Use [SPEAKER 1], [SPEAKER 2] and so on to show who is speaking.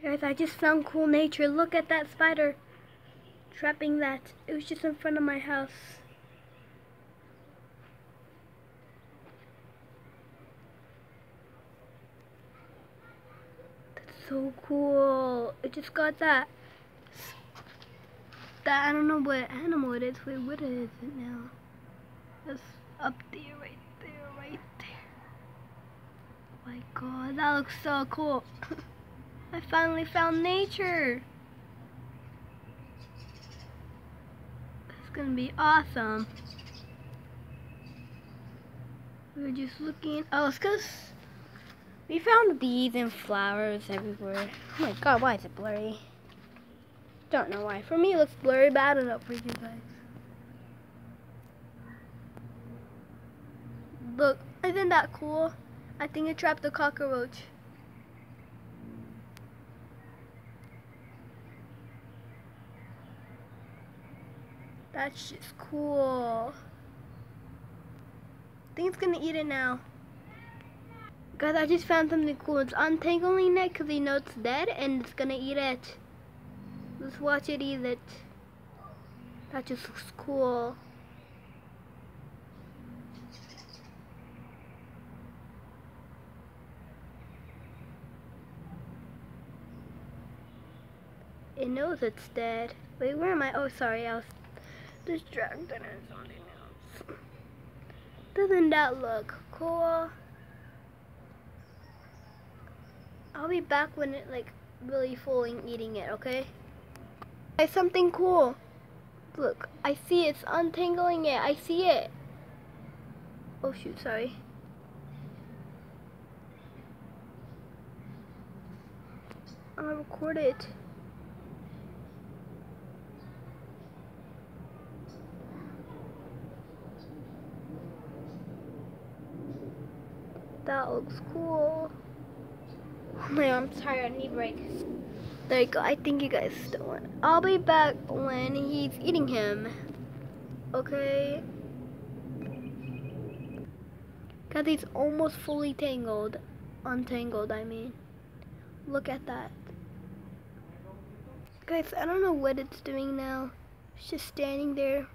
[SPEAKER 1] Guys, I just found cool nature. Look at that spider trapping that. It was just in front of my house. That's so cool. It just got that. I don't know what animal it is. Wait, what is it now? It's up there, right there, right there. Oh my god, that looks so cool. I finally found nature. It's gonna be awesome. We were just looking. Oh, it's because we found bees and flowers everywhere. Oh my god, why is it blurry? Don't know why. For me, it looks blurry, but I don't know for you guys. Look, isn't that cool? I think it trapped a cockroach. That's just cool. I think it's gonna eat it now. Guys, I just found something cool. It's untangling it because you know it's dead and it's gonna eat it. Let's watch it eat it. That just looks cool. It knows it's dead. Wait, where am I? Oh, sorry, I was distracted in something else. Doesn't that look cool? I'll be back when it like really full and eating it, okay? It's something cool. Look, I see it's untangling it. I see it. Oh shoot, sorry. I'm gonna record it. That looks cool. Oh my god, I'm tired. I need a break. There you go. I think you guys still want it. I'll be back when he's eating him. Okay? Because he's almost fully tangled. Untangled, I mean. Look at that. Guys, I don't know what it's doing now. It's just standing there.